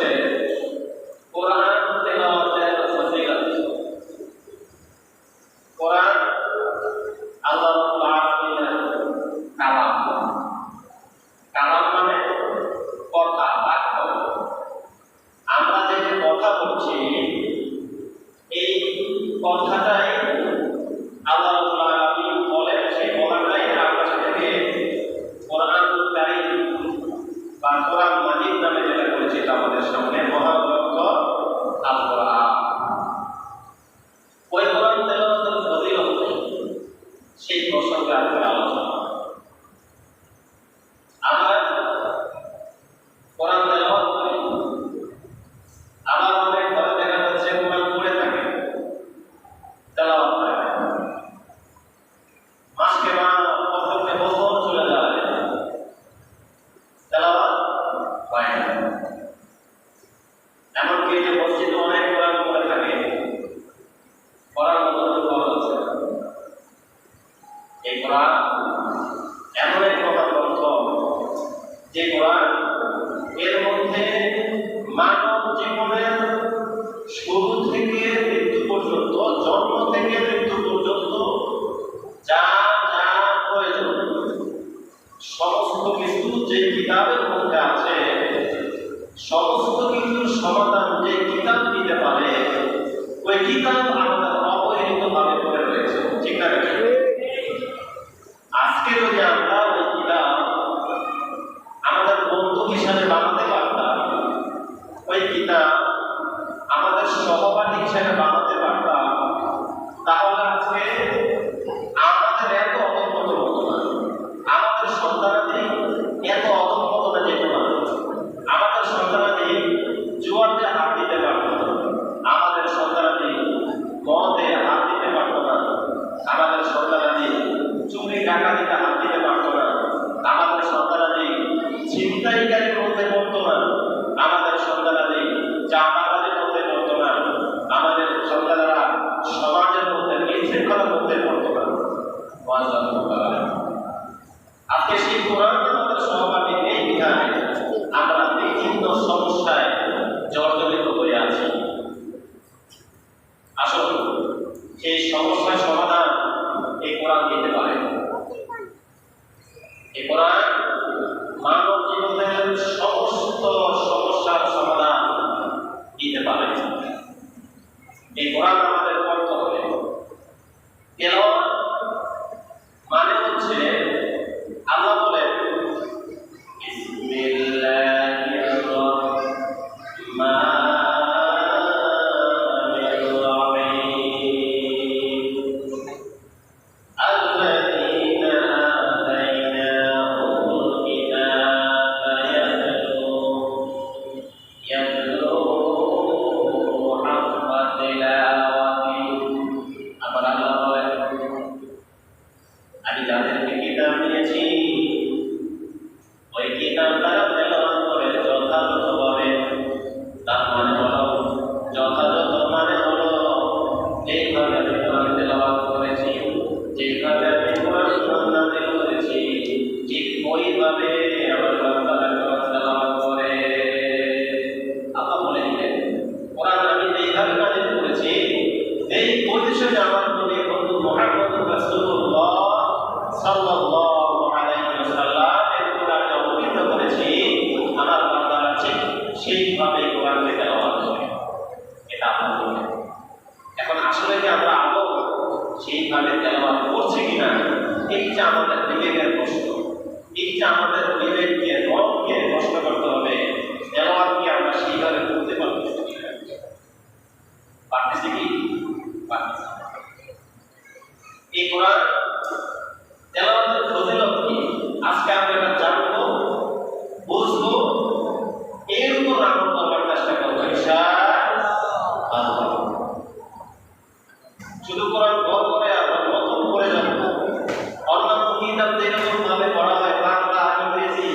করেছে কোরআন তেলাওয়াতের ফজিলত। কোরআন আল্লাহ রাব্বুল আলামিনের কালাম। কালাম মানে কথা, বাক্য। আমরা যে কথা বলছি এই কথাটাই আল্লাহ রাব্বুল আলামিন বলেন, সেই কথাটাই আকাশ থেকে কোরআনুল কারীম বা কোরআন মাজিদ নামে যেটা পরিচিত আমাদের সামনে মহাগ্রন্থ আল কোরআন। ওই কোরআন তেলাওয়াতের ফজিলত সেই প্রসঙ্গে আজকে আলোচনা। আমরা কোরআন তেলাওয়াত করি, আবার অনেক ঘরে দেখা যাচ্ছে কোরআন পড়ে থাকে, তেলাওয়াত করে মাসকে মাস, বছরকে বছর চলে যায়, তেলাওয়াত হয় না। এমনকি যে মসজিদে অনেক কোরআন পড়ে থাকে, পড়ার মতো খবর আছে। এই কোরআন এমন এক মহাগ্রন্থ যে কোরআন এর মধ্যে মানব জীবনের শুরু থেকে মৃত্যু পর্যন্ত, জন্ম থেকে মৃত্যু পর্যন্ত যা যা প্রয়োজন সমস্ত কিছু যে কিতাবের মধ্যে আছে, সমস্ত কিছুর সমাধান যে কিতাব দিতে পারে, ওই কিতাব আমাদের অবহেলিতভাবে পড়ে রয়েছে। ঠিক না? আজকে যদি আমরা ওই কিতাব আমাদের বন্ধু হিসাবে বানাতে পারতাম, ওই কিতাব আমাদের সহপাঠী হিসাবে বানাতে পারতাম, তাহলে আজকে আমাদের এত অধঃপতন হতো না, আমাদের সন্তানাদি এত অধঃপতনে যেত না, আমাদের সন্তানাদি জুয়াতে হাত দিতে পারত না, আমাদের সন্তানাদি মদে হাত দিতে পারত না, আমাদের সন্তানাদি চুরি ডাকাতিতে হাত দিতে পারত না, আমাদের সন্তানাদি ছিনতাইকারীর মধ্যে পড়তো না, আমাদের সন্তানাদি চাঁদাবাজির মধ্যে পড়তো না, আমাদের সন্তানেরা সমাজের মধ্যে বিশৃঙ্খলার মধ্যে পড়তো না। আজকে সেই কোরআন আমাদের সহপাঠী এই বিধানে আমরা বিভিন্ন সমস্যায় জর্জরিত হয়ে আছি। আসলে সেই সমস্যার সমাধান এই কোরআন দিতে পারে। এই কোরআন মানব জীবনের সমস্ত সমস্যার সমাধান দিতে পারে। এই কোরআন আমাদের পড়তে হবে। তেলাওয়াত মানে হচ্ছে আল্লাহ বলেন বিসমিল্লাহির রাহমানির রাহিম আল্লাযীনা আতাইনাহুমুল কিতাবা ইয়াতলুহু হাক্কা তিলাওয়াতিহি। আবার আল্লাহ বলেন আমি যাদেরকে কিতাব দিয়েছি ওই কিতাব তারা তেলাওয়াত করে যথাযথভাবে। তার মানে হলো যথাযথ মানে হলো যেইভাবে আমি কোরআন তেলাওয়াত করেছি, যেইভাবে আমি কোরআন নাযিল করেছি, ঠিক ওইভাবে আমার বান্দারা কোরআন তেলাওয়াত করে। আল্লাহ বলেন কোরআন আমি যেইভাবে নাযিল করেছি, এই পরিষদে আমার নবী বন্ধু মুহাম্মদ রাসূলুল্লাহ সাল্লাল্লাহু আলাইহি ওয়াসাল্লাম এর কোরআন অবতীর্ণ করেছি, আমার বান্দারা ঠিক সেইভাবে কোরআনকে তেলাওয়াত করে। এটা আল্লাহ বলেন। এখন আসলে কি আমরা আদৌ সেইভাবে তেলাওয়াত করছি কিনা, এই যে আমাদের বিবেকের প্রশ্ন, এই যে আমাদের বিবেককে, মনকে প্রশ্ন করতে হবে, তেলাওয়াত কি আমরা সেইভাবে করতে পারতেছি কিনা? পারতেছি কি? পারতেছি। এই কোরআন তেলাওয়াতের ফজিলত কি আজকে আমরা এটা জানবো, বুঝবো, এর উপর আমল করার চেষ্টা করবো ইনশাআল্লাহ। শুধু কোরআন বড় করে আমরা নতুন করে জানবো। অন্যান্য কিতাব যেরকম ভাবে পড়া হয়, বাংলা, ইংরেজি,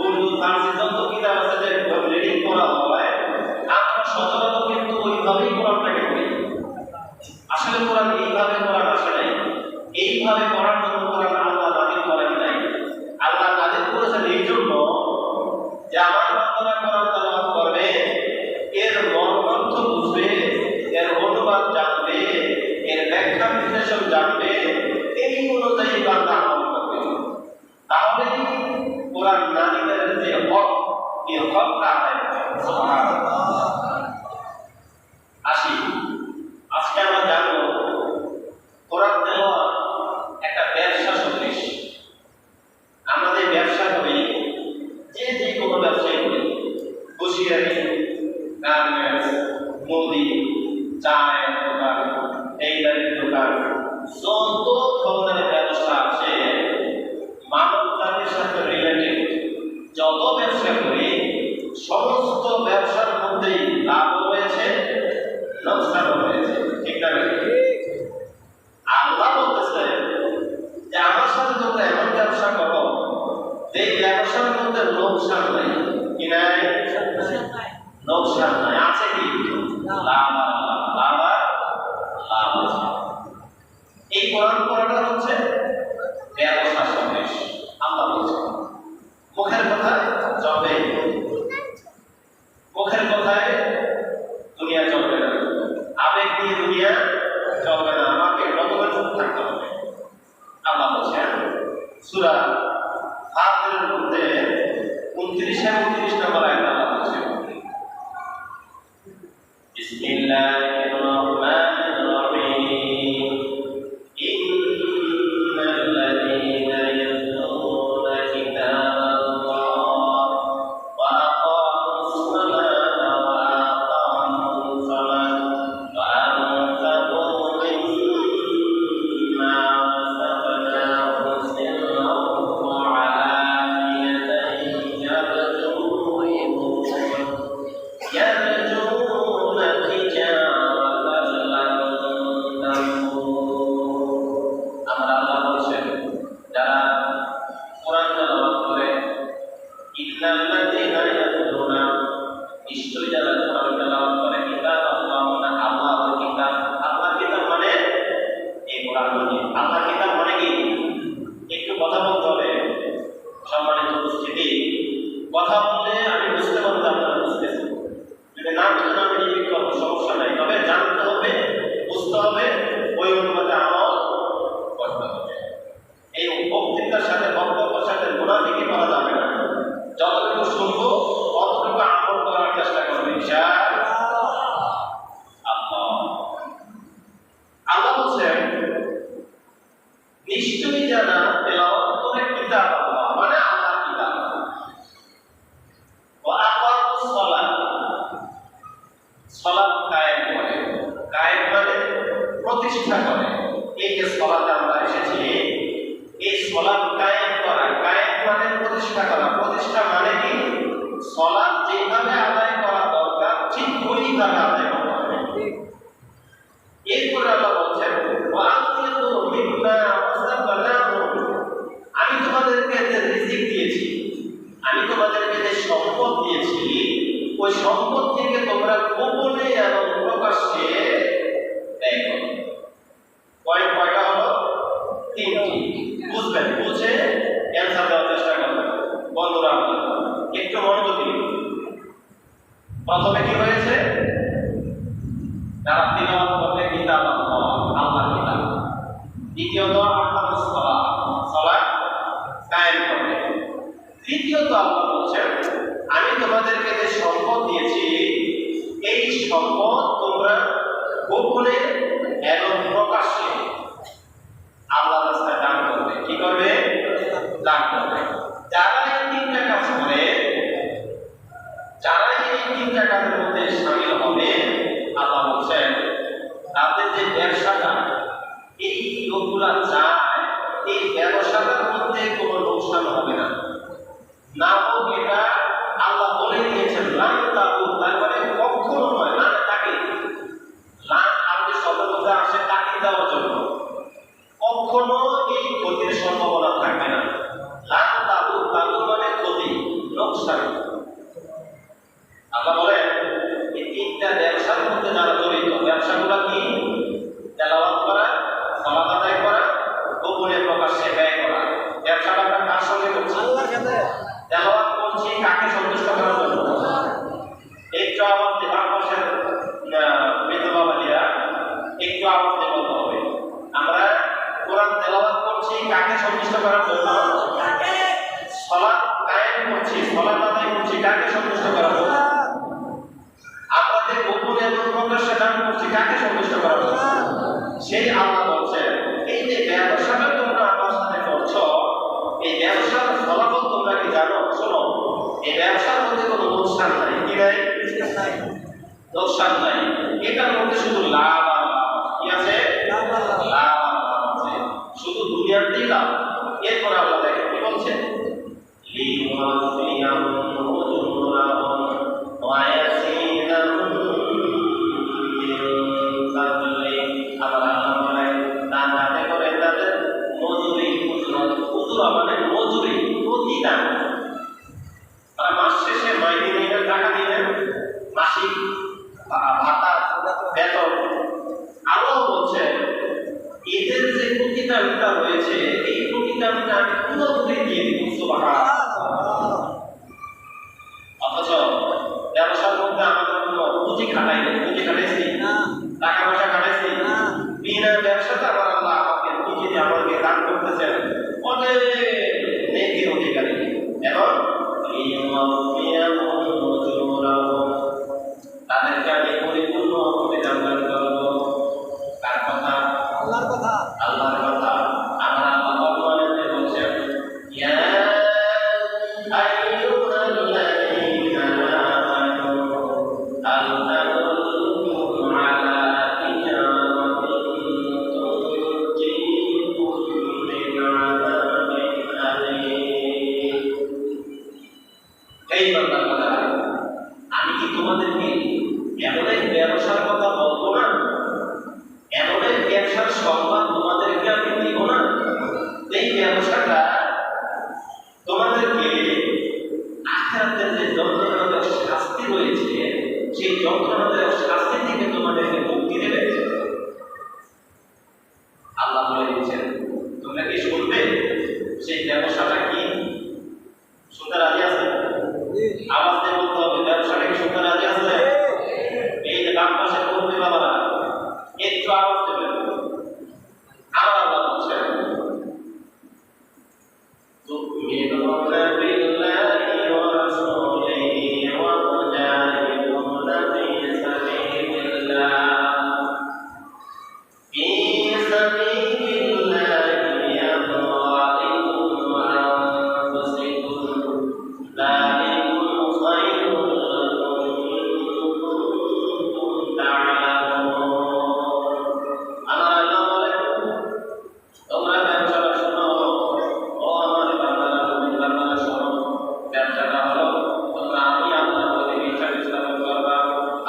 উর্দু, ফার্সি যত কিতাব আছে যে রিডিং করা হয়, আমরা সচরাচর কিন্তু ওইভাবেই কোরআনটাকে পড়ি। আসলে কোরআন এইভাবে কোরআন আসে নাই, এইভাবে পড়ার জন্য কোরআন আল্লাহ নাযিল করেন নাই। আল্লাহ নাযিল করেছেন এই জন্য যে আমার বান্দারা কোরআন তেলাওয়াত করবে, যেসব জানবে এই অনুযায়ী বান্দা আমল করবে, তাহলে কোরআন নাজিলের যে হক, এই হকটা আদায় হবে। সুবহানাল্লাহ। আসি, আজকে আমরা জানবো কোরআন তেলাওয়াত একটা ব্যবসা সদৃশ। আমরা যে ব্যবসা করি, যে কোনো ব্যবসায় করি, হুঁশিয়ারি, গার্মেন্টস, মুদি, চায়ের দোকান, টেইলারের দোকান, যত ধরনের ব্যবসা আছে মানব জাতির সাথে রিলেটেড যত ব্যবসা করি, সমস্ত ব্যবসার মধ্যেই লাভ রয়েছে, লোকসান রয়েছে। ঠিক না? আল্লাহ বলতেছে যে আমার সাথে তোমরা এমন ব্যবসা করো যে ব্যবসার মধ্যে লোকসান নাই। কি নাই? লোকসান নাই। আছে কি? লাভ আছে। এই কোরআন পড়াটা হচ্ছে ব্যবসা সদৃশ। আল্লাহ বলছেন মুখের কথায় চলবে, মুখের কথায় দুনিয়া চলবে না, আবেগ দিয়ে দুনিয়া চলবে না, আমাকে কতটা চুপ থাকতে হবে। আল্লাহ বলছেন সূরা ফাতিরের মধ্যে 29 এবং 30 নম্বর আয়াতে আল্লাহ বলছেন বিসমিল্লাহির রহমানির রহিম ইন্নাল্লাযীনা ইয়াতলুনা কিতাবাল্লাহ ওয়া আকামুস সালাতা ওয়া আতাউস সালাতা ওয়া আনফাকু মিম্মা রাযাকনাহুম সিরran ওয়া আলানিয়াতান يرجون تجارة لن تبور। আমরা আল্লাহ বলছেন যারা কোরআন তেলাওয়াত করে, ইন্নাল্লাযীনা ইয়াতলুনা, নিশ্চয়ই যারা কোরআন তেলাওয়াত করে, কিতাব আল্লাহ, আল্লাহর কিতাব। আল্লাহর কিতাব মানে এই কোরআন মাজিদ। আল্লাহর কিতাব মানে কি? একটু কথা বলতে হবে। সম্মানিত উপস্থিতি, কথা বললে আমি বুঝতে পারবো আপনারা বুঝতেছেন, যদি না বুঝেন আমি রিপিট করবো, সমস্যা নাই। তবে জানতে হবে, বুঝতে হবে, ওই অনুপাতে আমল করতে হবে। এই বক্তৃতার সাথে বক্তব্যের সাথে মুনাফিকি করা যাবে না। যতটুকু শুনবো ততটুকু আমল করার চেষ্টা করবে ইনশাআল্লাহ। আল্লাহ বলছেন নিশ্চয়ই যারা তেলাওয়াত করে কিতাব আল্লাহ মানে আল্লাহর কিতাব, ওয়া আকামুস সালাত, সালাত কায়েম করে। কায়েম মানে প্রতিষ্ঠা করে। এই যে সালাতে আমরা এসেছি, এই সালাত কায়েম করা, কায়েম মানে প্রতিষ্ঠা করা। প্রতিষ্ঠা মানে কি? সালাত যেভাবে আদায় করা দরকার ঠিক ওইভাবে আদায় করতে হবে। এরপরে আল্লাহ বলছেন ওয়া আনফিকু মিম্মা রাযাকনাহুম, আমি তোমাদেরকে যে রিজিক দিয়েছি, আমি তোমাদেরকে যে সম্পদ দিয়েছি, ওই সম্পদ থেকে তোমরা গোপনে এবং প্রকাশ্যে ব্যয় করো। কয়টা হলো? 3টি। বুঝবেন, বুঝে অ্যান্সার দেওয়ার চেষ্টা করবেন। বন্ধুরা একটু মনোযোগ দিন। প্রথমে কি হয়েছে? যারা তিলাওয়াত করবে কিতাব আল্লাহ, আল্লাহর কিতাব। দ্বিতীয়ত আকামুস সালাত, সালাত কায়েম করবে। তৃতীয়ত আল্লাহ বলছেন আমি তোমাদেরকে যে সম্পদ দিয়েছি, এই সম্পদ তোমরা গোপনে এবং প্রকাশ্যে আল্লাহর রাস্তায় দান করবে। কি করবে? দান করবে। যারা এই 3টা কাজ করে, যারা এই 3টা কাজের মধ্যে শামিল হবে, আল্লাহ বলছেন তাদের যে ব্যবসাটা, এই লোকগুলা চায় এই ব্যবসাটার মধ্যে কোনো লোকসান হবে না। না হোক, এটা আল্লাহ বলে দিয়েছেন লান তাকুন, তারপরে কখনো নয়। লান তাকে, লান আরবি শব্দের মধ্যে আসে তাকিদ দেওয়ার জন্য। কখনো এই ক্ষতির সম্ভাবনা থাকবে না। লান তাকুন, তাকুন মানে ক্ষতি, লোকসান। আল্লাহ বলেন এই 3টা ব্যবসার মধ্যে যারা জড়িত, ব্যবসাগুলো কি? তেলাওয়াত করা, সালাত আদায় করা, গোপনে প্রকাশ্যে ব্যয় করা। ব্যবসাটা আমরা কার সঙ্গে করছি? আল্লাহর সাথে। তেলাওয়াত করছি কাকে সন্তুষ্ট করার জন্য? একটু আওয়াজ দিয়ে বাংলাদেশের বিধবা বালিরা একটু আওয়াজ দিয়ে বলতে হবে, আমরা করার জন্য, সালাত কায়েম করছি, সালাত আদায় করছি কাকে সন্তুষ্ট করার জন্য, আমরা যে গোপনে এবং প্রকাশ্যে দান করছি কাকে সন্তুষ্ট করার জন্য। সেই আল্লাহ বলছেন এই যে ব্যবসাটা তোমরা আমার সাথে করছো, এই ব্যবসার ফলাফল তোমরা কি জানো? শোনো, এই ব্যবসার মধ্যে কোনো লোকসান নাই। কি নাই? লোকসান নাই। এটার মধ্যে শুধু লাভ আর লাভ। কি আছে? লাভ আর লাভ আছে। শুধু দুনিয়াতেই লাভ। এরপর আল্লাহ দেখেন কি বলছেন, প্রতিদান, মাস শেষে মাইনে দিলেন, টাকা দিলেন, মাসিক ভাতা, বেতন। আল্লাহ বলছেন এদের যে প্রতিদানটা রয়েছে এই প্রতিদানটা আমি পুরোপুরি দিয়ে দিব। অথচ ব্যবসার মধ্যে আমাদের কোনো পুঁজি খাটাই নেই। পুঁজি খাটাইছি না, টাকা পয়সা খাটাইছি না, বিনা ব্যবসাতে আমার আল্লাহ আমাকে পুঁজি দিয়ে আমাকে দান করতেছেন অনেক নেকির অধিকারী। এবং তাদেরকে আমি পরিপূর্ণ প্রতিদান দান করব। কার কথা? আল্লাহর কথা। আল্লাহর কথা। আমার আল্লাহ বর্তমানে বলছেন, ইয়া আইয়ুহাল্লাযীনা আমানু হাল আদুল্লুকুম আলা তিজারাতিন তুনজিকুম মিন আযাবিন আলীম। এই বান্দার কথা, আমি কি তোমাদেরকে এমন এক ব্যবসার কথা বলবো না, এমন এক ব্যবসার সংবাদ তোমাদেরকে আমি দিব না, এই ব্যবসাটা তোমাদেরকে আখিরাতের যে যন্ত্রণাদায়ক শাস্তি রয়েছে সেই যন্ত্রণাদায়ক শাস্তি থেকে তোমাদেরকে মুক্তি দেবে। আল্লাহ বলে দিচ্ছেন, তোমরা কি শুনবে? সেই ব্যবসাটা কি? শুনতে রাজি আছে? আওয়াজ দিয়ে বলতে হবে, ব্যবসাটা কি শুনতে রাজি আছে? এই যে বাম পাশে বলতে বাবারা একটু আওয়াজ দেবেন। আমার আল্লাহ বলছেন, তুমিনুনা বিল্লাহি ওয়া রাসূলিহি ওয়া তুজাহিদুনা ফি সাবিলিল্লাহ বিআমওয়ালিকুম ওয়া আনফুসিকুম যালিকুম খায়রুল লাকুম ইন কুনতুম তা'লামুন। আমার আল্লাহ বলেন, তোমরা ব্যবসাটা শোনো, ও আমার বান্দারা, বান্দারা শোনো। ব্যবসাটা হলো তোমরা আমি আল্লাহর প্রতি বিশ্বাস স্থাপন করবা,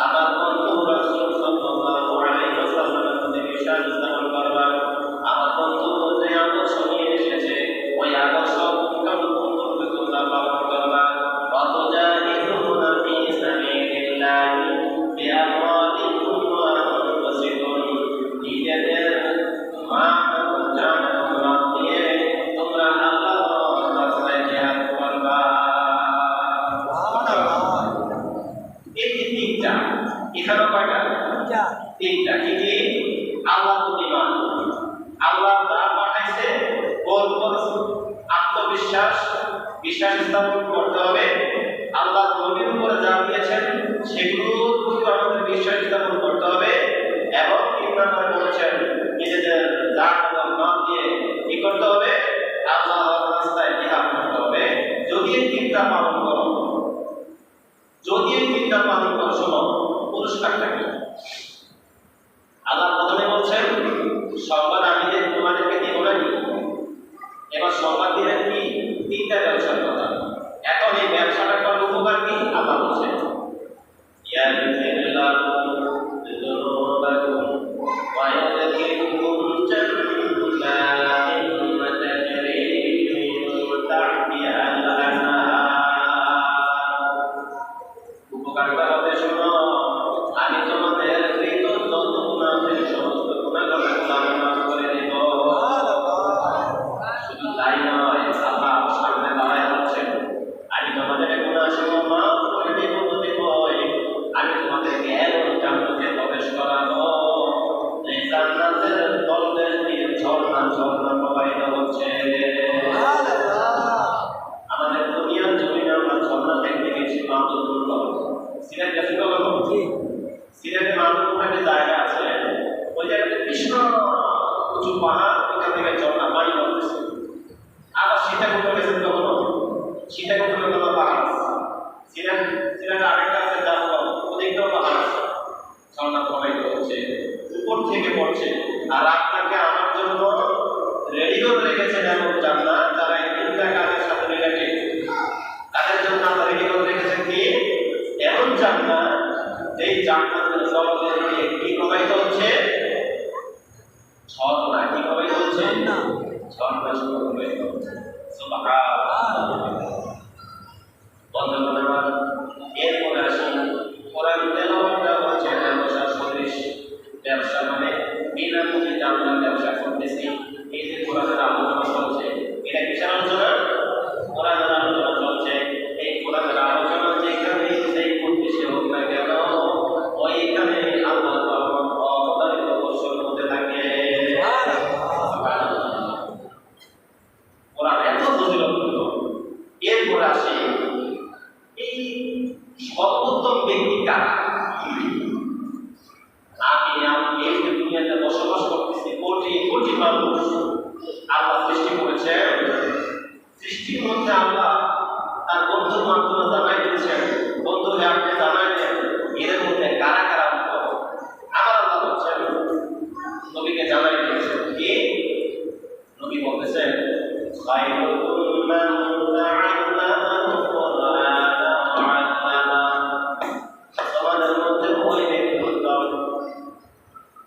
আমার বন্ধু রাসূল সাল্লাল্লাহু আলাইহি ওয়াসাল্লামের প্রতি বিশ্বাস স্থাপন করবা। আমার বন্ধু যে আদর্শ নিয়ে এসেছে ওই আদর্শ পুঙ্খানুপুঙ্খরূপে তোমরা পালন করবা। ওয়াতুজাহিদুনা ফি সাবিলিল্লাহি বিআমওয়ালিকুম ওয়া আনফুসিকুম, নিজেদের মাল জান এবং মাল দিয়ে তোমরা আল্লাহর রাস্তায় জিহাদ করবা। এই যে তিনটা, এখানে কয়টা? তিনটা। কি কি? আল্লাহর প্রতি ঈমান, আল্লাহ যা পাঠাইছে ওর উপর আত্মবিশ্বাস, বিশ্বাস স্থাপন করতে হবে। আল্লাহ নবীর উপর যা দিয়েছেন সেগুলোর প্রতি আমাদের বিশ্বাস স্থাপন করতে হবে। এবং তিন নম্বরে বলেছেন নিজেদের জান এবং মাল দিয়ে কি করতে হবে? আল্লাহর রাস্তায় জিহাদ করতে হবে। যদি এই তিনটা পালন করো, যদি এই তিনটা পালন করো, শোনো পুরস্কারটা কি? আল্লাহ প্রথমে বলছেন সংবাদ আমি যে তোমাদেরকে দিব নাকি। এবার সংবাদ দিলেন কি? তিনটা ব্যবসার কথা। এখন এই ব্যবসাটা করার উপকার কি? আল্লাহ বলছেন, ইয়াগফিরুল্লাহু যুনুবাকুম ওয়া ইয়াদখিলকুম জান্নাতিন তাজরি মিন তাহতিহাল আনহার। উপকারটা হবে, শোনো, আমি তোমাদের কৃত যত গুনাহ আছে সমস্ত গুনাহগুলো আমি মাফ করে দেব। শুধু তাই নয়, আল্লাহ সামনে দাঁড়ায় বলছেন, আমি তোমাদের গুনাহ সব মাফ করে দেব। আমি তোমাদেরকে এমন জান্নাতে প্রবেশ করাবো যে জান্নাতের তলদেশ দিয়ে ঝর্ণা ঝর্ণা প্রবাহিত হচ্ছে। গিয়েছি মাহমুদুল্লাহ। সিলেট গেছি কখনো? সিলেটে মাহমুদুল্লাহ একটা জায়গা আছে, ওই জায়গাতে বিশাল উঁচু পাহাড়, ওইখান থেকে ঝর্ণা পানি পড়তেছে। আবার সীতাকুণ্ড গেছেন কখনো? সীতাকুণ্ডের কোনো পাহাড় আছে। সিলেটে আরেকটা আছে জাফলং, ওদিকটাও পাহাড় আছে, ঝর্ণা প্রবাহিত হচ্ছে, উপর থেকে পড়ছে। আর আপনাকে আমার জন্য রেডি করে রেখেছেন এমন জান্নাত, যারা এই তিনটা কাজের সাথে রিলেটেড, তাদের জন্য আল্লাহ রেডি করে রেখেছেন কি এমন জান্নাত, যেই জান্নাতের জগতে কি প্রবাহিত হচ্ছে? ঝর্ণা। কি প্রবাহিত হচ্ছে? ঝর্ণা প্রবাহিত হচ্ছে। সুবহানাল্লাহ। বন্ধুগণ আমার, এরপরে আসি কোরআন তেলাওয়াতটা হচ্ছে ব্যবসার সদৃশ। ব্যবসা মানে বিনামূল্যে আমরা ব্যবসা করতেছি। এই যে কোরআনের আলোচনা চলছে, এটা কিসের আলোচনা? কোরআনের আলোচনা চলছে। এই কোরআনের আলোচনা যেখানে সেই উদ্দেশ্যে হোক না কেন, ওইখানে আল্লাহ অবতারিত বর্ষণ হতে থাকে। কোরআন এত ফজিলতপূর্ণ। এরপরে আসি এই সর্বোত্তম ব্যক্তি কারা? আমি এই দুনিয়াতে বসবাস করতেছি, কোটি কোটি মানুষ আল্লাহ সৃষ্টি করেছেন। সৃষ্টির মধ্যে আল্লাহ তার বন্ধুর মাধ্যমে জানাই দিয়েছেন, বন্ধুকে আপনি জানাই দেন এদের মধ্যে কারা কারা উত্তম। আবার আল্লাহ বলছেন, নবীকে জানাই দিয়েছেন কি? নবী বলতেছেন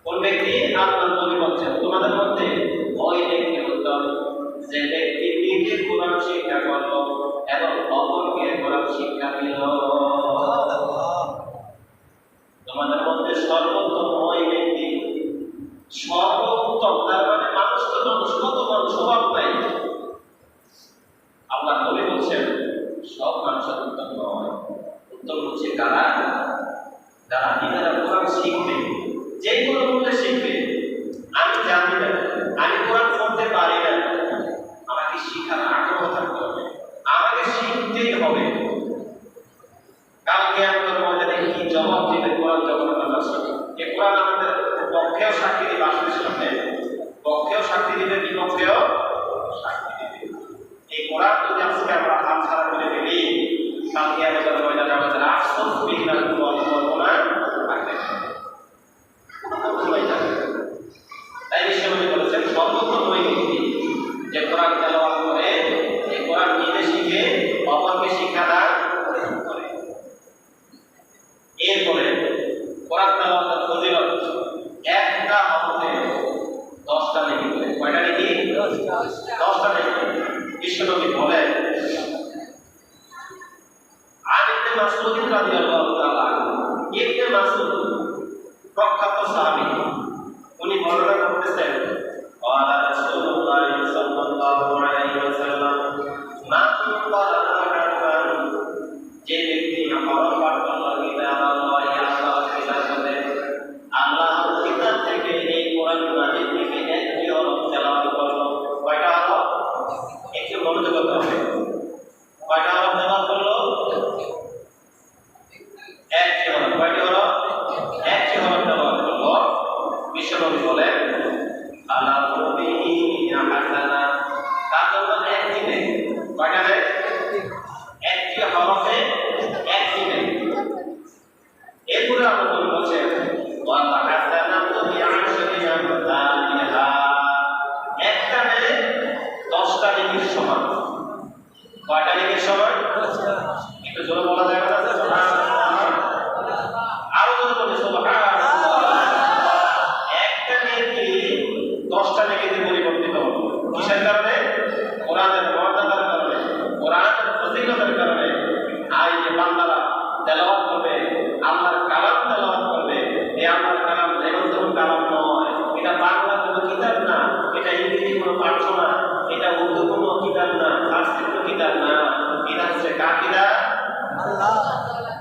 কোন ব্যক্তি? আপনার নবী বলছেন তোমাদের মধ্যে ওই ব্যক্তি উত্তম যে ব্যক্তি নিজে কোরআন শিক্ষা করল এবং অপরকে কোরআন শিক্ষা দিল। তোমাদের মধ্যে সর্বোত্তম ওই ব্যক্তি। সর্বোত্তম তার মানে মানুষ তো মানুষ, কত মানুষ স্বভাব নাই। আল্লাহ নবী বলছেন সব মানুষের উত্তম নয়। উত্তম হচ্ছে কারা? যারা নিজেরা কোরআন শিখবে, যে কোনো মূল্যে শিখবে। আমি জানি না, আমি কোরআন পড়তে পারি না, আমাকে শিখার আগ্রহ থাকতে হবে, আমাকে শিখতেই হবে। কালকে আমাদের ময়দানে কি জবাব দিবে কোরআন যখন আমরা শিখি? এই কোরআন আমাদের পক্ষেও সাক্ষী দিবে, আসলে সামনে পক্ষেও সাক্ষী দিবে, বিপক্ষেও সাক্ষী দিবে। এই কোরআন যদি আজকে আমরা হাত ছাড়া করে ফেলি, কালকে আমাদের ময়দানে আমাদের আফসোস বিনা কোনো কল্পনা থাকবে না। তাই বিশ্বনবী বলেছেন সর্বোত্তম ওই ব্যক্তি যে কোরআন তেলাওয়াত করে, এই কোরআন নিজে শিখে অপরকে শিক্ষা দান করে। এরপরে কোরআন তেলাওয়াতের ফজিলত, একটা হরফে 10টা নেকি করে। কয়টা নেকি? 10টা নেকি। বিশ্বনবী বলেন ইবনে মাসউদ রাদিয়াল্লাহু তাআলা, ইবনে মাসউদ প্রখ্যাত সাহাবী, উনি বর্ণনা করতেছেন ক্বালা রাসূলুল্লাহ সাল্লাল্লাহু আলাইহি ওয়াসাল্লাম মান ক্বালা হারফান, যে ব্যক্তি হরফ পাঠ করল কিতাবাল্লাহি আল্লাহর কিতাব হতে, আল্লাহর কিতাব থেকে এই কোরআন মাজিদ থেকে একটি হরফ তেলাওয়াত করল। কয়টা হরফ? একটু মনোযোগ করতে হবে। কয়টা হরফ তেলাওয়াত করল? একটি হরফ। কয়টি হরফ? একটি হরফ তেলাওয়াত করল। বিশ্বনবী বলেন আলা কুল্লি হাসানা, তার জন্য একটি নেই। কয়টা নেই? একটি হরফে একটি নেই। এরপরে আমরা বলছেন ওয়া হাসানা তুবি আশরি আমসালিহা, একটা নেই 10টা নেকির সমান। কয়টা নেকির সমান? একটু জোরে বলা যাবে না? আরো জোরে বলি সুবহানাল্লাহ। একটা নেকি 10টা নেকিতে পরিবর্তিত হবে। কিসের কারণে? কোরআনের মর্যাদার কারণে, কোরআনের ফজিলতের কারণে। আর এই যে বান্দারা তেলাওয়াত করবে, আল্লাহর কালাম তেলাওয়াত করবে, এই আল্লাহর কালাম এমন কালাম নয়, এটা বাংলা কোনো কিতাব না, এটা ইংরেজি কোনো পাঠ্য না, এটা উর্দু কোনো কিতাব না, ফার্সি কোনো কিতাব না, এটা হচ্ছে কার কিতাব? আল্লাহ।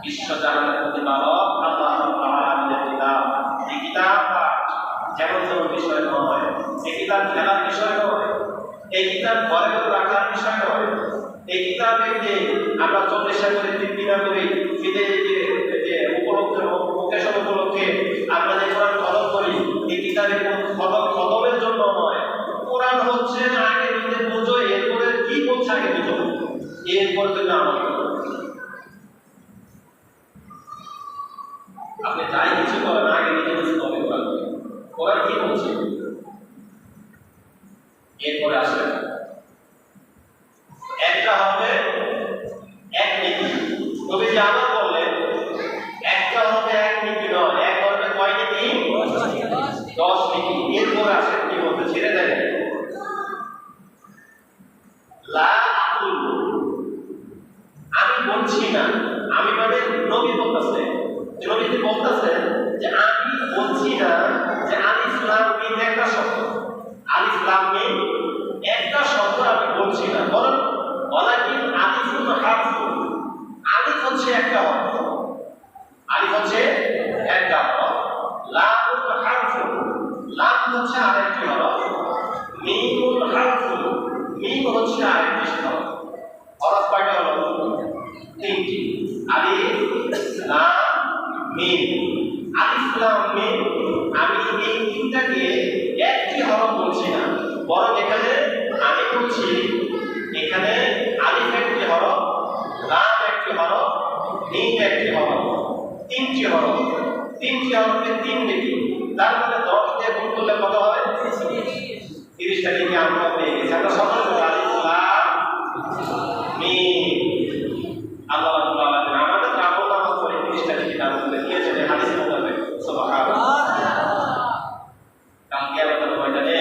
বিশ্বজাহানের প্রতিপালক আল্লাহ রাব্বুল আলামিনের কিতাব। এই কিতাব পাঠ যেমন তেমন বিষয় নয়, এই কিতাব খেলার বিষয় নয়, এই কিতাব ঘরে রাখার বিষয় নয়, এই কিতাবে যে আমরা 40 করে 3 দিনা করি, ঈদের যে উপলক্ষে ওকেশন উপলক্ষে আমরা যে কোরআন খতম করি, এই কিতাবের খতমের জন্য নয়। কোরআন হচ্ছে আগে নিজে বুঝো, এরপরে কি বলছে আগে বুঝো, এরপরে তুমি আমল করো। আপনি যাই কিছু করেন আগে নিজে বুঝতে হবে কোরআন কি বলছে, এরপরে আসবেন। একটা হবে এক নীতি, তবে যে আবার বললেন একটা হবে এক নীতি নয়, এক হবে কয় নীতি? 10 নীতি। এরপরে আসেন কি বলতে, ছেড়ে দেন লা আকুল, আমি বলছি না, আমি মানে নবী বলতেছে, নবীজি বলতেছেন যে আমি বলছি না যে আলিফ লাম মিম একটা শব্দ, আলিফ লাম মিম একটা শব্দ আমি বলছি না, বরং ওয়ালাকিন আলিফুন হারফুন, আলিফ হচ্ছে একটা হরফ, আলিফ হচ্ছে একটা হরফ, লামুন হারফুন, লাম হচ্ছে আরেকটি হরফ, মিমুন হারফুন, মিম হচ্ছে আরেকটি হরফ। হরফ কয়টা হলো? 3টি। আলিফ লাম মিম, আলিফ লাম মিম, আমি এই তিনটাকে একটি হরফ বলছি না, বরং এখানে আমি বলছি এখানে আলিফ একটি হরফ, লাম একটি হরফ, মিম একটি হরফ, 3টি হরফ, 3টি হরফে 3 নীতি, তার মানে 10 দিয়ে গুণ করলে কত হবে? 30টা নীতি আমরা পেয়ে গেছি। আমরা সকলে বলি আলিফ লাম মিম। আল্লাহ রাব্বুল আলামিন আমাদের আমল নামা করে 30টা নীতি দান করে দিয়েছেন, হাদিস মোতাবেক। সুবহানাল্লাহ। কাল কিয়ামতের ময়দানে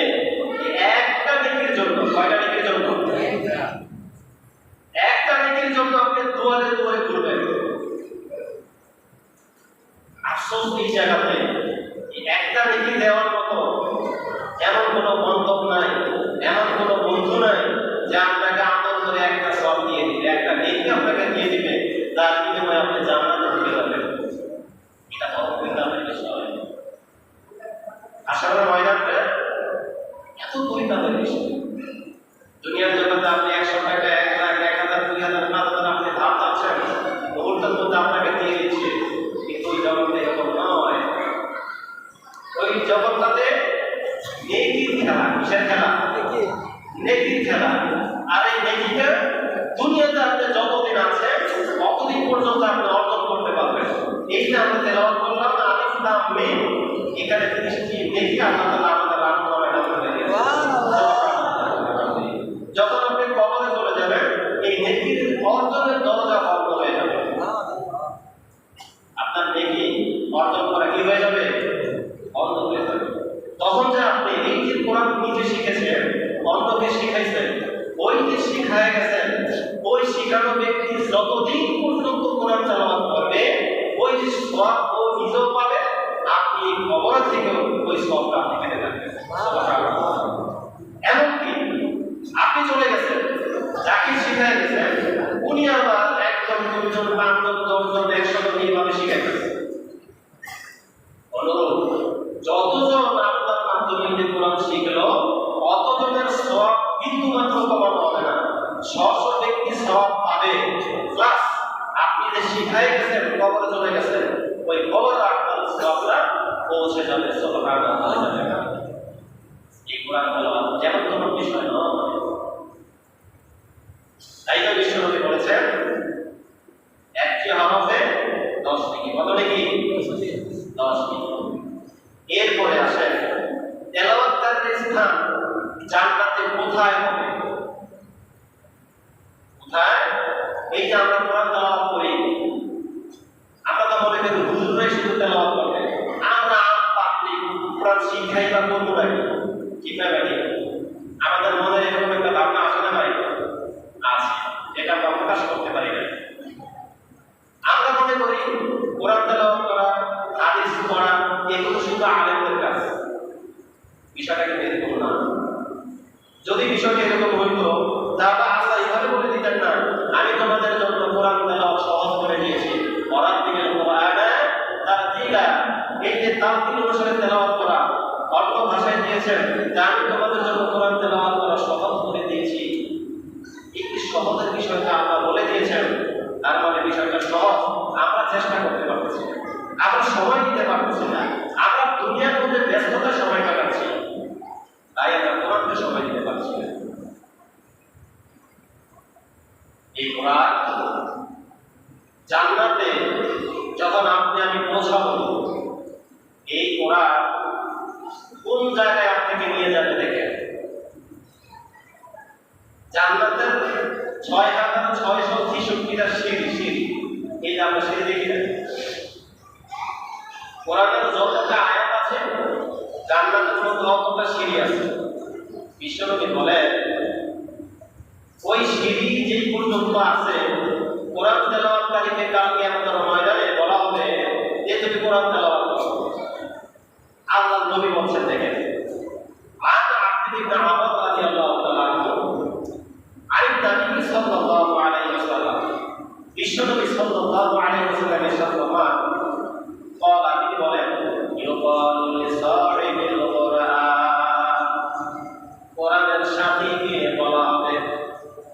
একটা নীতির জন্য, কয়টা নীতির জন্য? একটা নীতির জন্য আপনি দুয়ারে দুয়ারে ঘুরবেন। আফসোস এই জায়গাতে একটা নীতি দেওয়ার মতো এমন কোনো বন্ধন নাই, এমন কোনো বন্ধু নাই যে আপনাকে আমল করে একটা সব দিয়ে দিবে, একটা নীতি আপনাকে দিয়ে দিবে, তার বিনিময়ে আপনি জান্নাতে ঢুকে যাবেন। এটা বড় পরিণামের বিষয়। আসলে ময়দানটা এত পরিণামের বিষয়। দুনিয়ার জগতে আপনি 100 টাকা, 1 লাখ, 1000, 2000, 5000 আপনি ধার চাচ্ছেন, মুহূর্তের মধ্যে আপনাকে দিয়ে দিচ্ছে, কিন্তু ওই জগতে এরকম নয়। ওই জগৎটাতে নেকির খেলা, কিসের খেলা? নেকির খেলা। আর এই নেকিটা দুনিয়াতে আপনি যতদিন আছে ততদিন পর্যন্ত আপনি অর্জন করতে পারবেন। এই যে আমরা তেলাওয়াত করলাম আলিফ লাম মিম, এখানে 30টি নেকি আল্লাহ তাআলা আমাদের আমলনামায় দান করে দিয়েছেন। যখন আপনি কবরে চলে যাবেন এই নেকির অর্জনের দরজা বন্ধ হয়ে যাবে। আপনার নেকি অর্জন করা কি হয়ে যাবে? বন্ধ হয়ে যাবে। তখন যে আপনি এই যে কোরআন নিজে শিখেছেন, অন্যকে শিখাইছেন, ওই যে শিখায় গেছেন, ওই শিখানো ব্যক্তি যতদিন পর্যন্ত কোরআন তেলাওয়াত করবে ওই যে সওয়াব ও নিজেও পাবে, আপনি কবর থেকেও ওই সওয়াবটা আপনি পেতে থাকবেন। সুবহানাল্লাহ। এমনকি আপনি চলে গেছেন, যাকে শিখায় গেছেন উনি আবার 1 জন 2 জন 5 জন 10 জন 100 জন এইভাবে শিখাইতেছেন। অনুরূপ যতজন আপনার মাধ্যমে কোরআন শিখলো অতজনের সওয়াব বিন্দুমাত্র কমানো হবে না, 100 ব্যক্তি সওয়াব পাবে, প্লাস আপনি যে শিখায় গেছেন কবরে চলে গেছেন ওই কবরে আপনার সওয়াবটা পৌঁছে যাবে। সুবহানাল্লাহ। এই কোরআন তেলাওয়াত যেমন কোনো বিষয় নয়। তাই তো বিশ্বনবী বলেছেন একটি হরফে 10 নেকি। কত নেকি? 10 নেকি। এরপরে আসেন তেলাওয়াতের স্থান জান্নাতে কোথায় হবে? কোথায়? এই যে আমরা কোরআন তেলাওয়াত করি, আমরা তো মনে করি হুজুরাই শুধু তেলাওয়াত করবে, আমরা পাবলিক কোরআন শিখাই বা করবো নাকি? ঠিক না ভাই? আমাদের মনে এরকম একটা ভাবনা আসে না ভাই? আছে, যেটা আমরা প্রকাশ করতে পারি না। আমরা মনে করি কোরআন তেলাওয়াত করা, হাদিস পড়া এগুলো শুধু আলেমদের কাজ। বিষয়টা কিন্তু এরকম না। যদি বিষয়টা এরকম হইতো তাহলে আল্লাহ এইভাবে বলে দিতেন না, আমি তোমাদের জন্য কোরআন তেলাওয়াত সহজ করে দিয়েছি, ওয়ারাতিল কোরআনা তারতিলা। এই যে তারতিল অনুসারে তেলাওয়াত করা অল্প ভাষায় দিয়েছেন, তা আমি তোমাদের জন্য কোরআন তেলাওয়াত করা সহজ করে দিয়েছি। এই সহজের বিষয়টা আল্লাহ বলে দিয়েছেন, চেষ্টা করতে পারতেছি না, আমরা সময় দিতে পারতেছি না, আমরা দুনিয়ার মধ্যে ব্যস্ততার সময় কাটাচ্ছি, তাই আমরা কোরআনকে সময় দিতে পারছি না। এই কোরআন জান্নাতে যখন আপনি আমি পৌঁছাবো, এই কোরআন কোন জায়গায় আপনাকে নিয়ে যাবে দেখেন। জান্নাতের 6,663টা সিঁড়ি, এই যে আমরা সিঁড়ি দেখি না, কোরআনের যতটা আয়াত আছে জান্নাতের মধ্যে অতটা সিঁড়ি আছে। বিশ্বনবী বলেন ওই সিঁড়ি যেই পর্যন্ত আছে, কোরআন তেলাওয়াতকারীকে কাল কিয়ামতের ময়দানে বলা হবে যে তুমি কোরআন তেলাওয়াত করো। আল্লাহর নবী বলছেন দেখেন, আন আব্দুল্লাহ ইবনে আব্বাস রাদিয়াল্লাহু তাআলা আনহু আন নবী সাল্লাল্লাহু আলাইহি ওয়াসাল্লাম, বিশ্বনবী সাল্লাল্লাহু আলাইহি ওয়াসাল্লামের সাল্লামান قال তিনি বলেন ইউকালু লিসাহিবিল কুরআন, কোরআনের সাথীকে বলা হবে।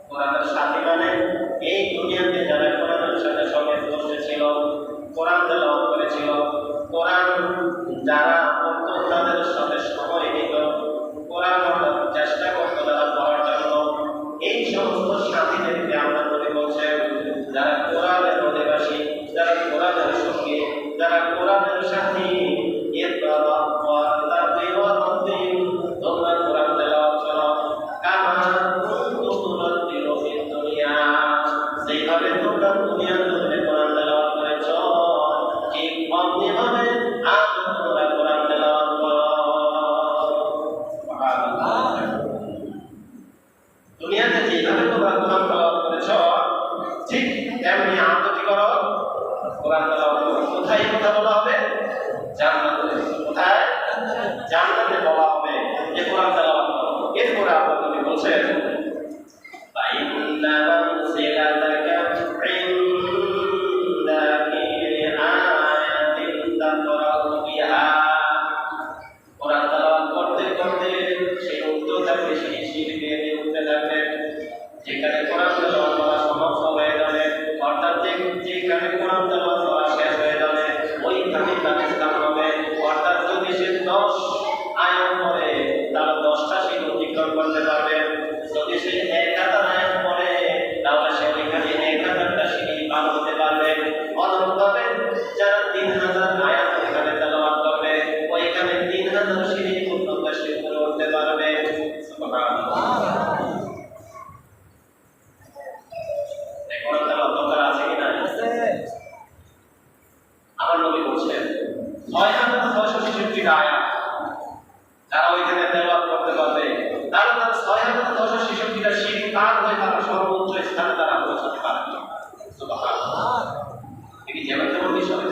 কোরআনের সাথী মানে এই দুনিয়াতে যারা কোরআনের সাথে সঙ্গে বসেছিল, কোরআন তেলাওয়াত করেছিল, কোরআন যারা পড়ত তাদের সাথে সময় দিত, কোরআন পড়ার চেষ্টা করত তারা পড়ার জন্য, এই সমস্ত সাথীদেরকে আমরা নবী বলছেন যারা কোরআনের অধিবাসী, যারা কোরআনের সঙ্গী, যারা কোরআনের সাথী, তোমরা কোরআন তেলাওয়াত করো কামা কুনতুম তুরাতিলু ফিদ দুনিয়া, যেভাবে তোমরা দুনিয়ার মধ্যে কোরআন তেলাওয়াত করেছ ঠিক অমনিভাবে আজ তোমরা কোরআন তেলাওয়াত করো। দুনিয়াতে যেভাবে তোমরা কোরআন তেলাওয়াত করেছ ঠিক তেমনি আজ কি করো, কোরআন তেলাওয়াত করো। কোথায় কথা বলা হবে? জান্নাতে। কোথায়? জান্নাতে বলা হবে যে কোরআন তেলাওয়াত করো। এরপরে আল্লাহ নবী বলেন ফাইন্না মানসিলাতাকা ইনদা কিলি আয়াতিন তাকরাউ বিহা, কোরআন তেলাওয়াত করতে করতে সে উঠতে থাকবে, সেই সিঁড়ি দিয়ে উঠতে থাকবে, যেখানে কোরআন তেলাওয়াত করা সমাপ্ত হয়ে যাবে, অর্থাৎ যেখানে কোরআন তেলাওয়াত করা শেষ হয়ে যাবে ওইখানে তার স্থান হবে। অর্থাৎ যদি সে 10 আয়াত পড়ে তাহলে 10টা সিঁড়ি অতিক্রম করতে পারবে, যদি সে 1000 আয়াত পড়ে তাহলে সে ওইখানে 1000টা সিঁড়ি পার হতে পারবে। অনুরূপভাবে যারা 3000 আয়াত ওইখানে তেলাওয়াত করবে ওইখানে 3000 সিঁড়ি পর্যন্ত সে উপরে উঠতে পারবে। সুবহানাল্লাহ। কোরআন তেলাওয়াত দরকার আছে কিনা? আমার নবী বলছেন 6,663টা আয়াত যারা ওইখানে তেলাওয়াত করতে পারবে তারা 6,663টা সিঁড়ি পার হয়ে তারা সর্বোচ্চ স্থানে তারা পৌঁছাতে পারবে। সুবহানাল্লাহ। এটি যেমন তেমন বিষয়,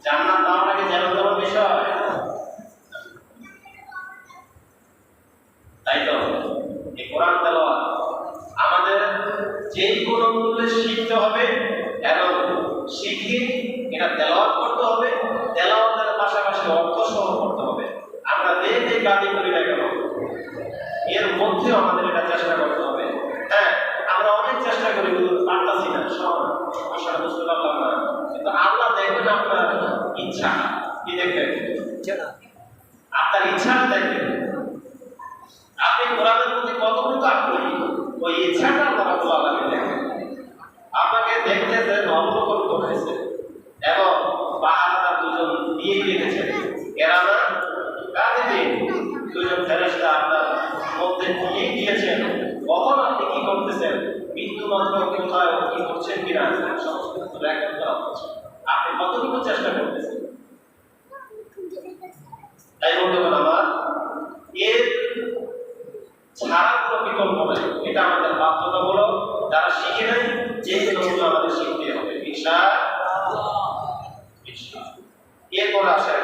জান্নাত পাওয়াটাকে যেমন তেমন বিষয়, তাই তো এই কোরআন তেলাওয়াত আমাদের যে কোনো মূল্যে শিখতে হবে এবং শিখে এটা তেলাওয়াত করতে হবে। তেলাওয়াতের পাশাপাশি অর্থ সহ করতে হবে। আমরা যে কাজই করি না কেন এর মধ্যে আমাদের এটা চেষ্টা করতে হবে। হ্যাঁ, আমরা অনেক চেষ্টা করি পারতাছি না, সমস্যাটা বুঝতে পারলাম না, কিন্তু আল্লাহ দেখবেন আপনার ইচ্ছা কি দেখবেন, আপনার ইচ্ছা দেখবেন আপনি কোরআনের প্রতি কতটুকু আগ্রহী, ওই ইচ্ছাটা আল্লাহ দেখেন। আপনাকে দেখতেছে অবলোকন করেছে এবং পাহাড়া দুজন দিয়ে রেখেছেন, কেরামা কাযিবিন দুজন ফেরেশতা আপনার মধ্যে দিয়ে দিয়েছেন। কখন আপনি কি করতেছেন, মৃত্যু মাত্র কোথায় কি করছেন কিনা সমস্ত কিছু রেকর্ড করা হচ্ছে। আপনি কতটুকু চেষ্টা করতেছেন। তাই বন্ধুগণ আমার, এর ছাড়া কোনো বিকল্প নাই, এটা আমাদের বাধ্যতামূলক। যারা শিখে নেয় যে কোনো আমাদের শিখতে হবে ইনশাআল্লাহ। এরপর আসেন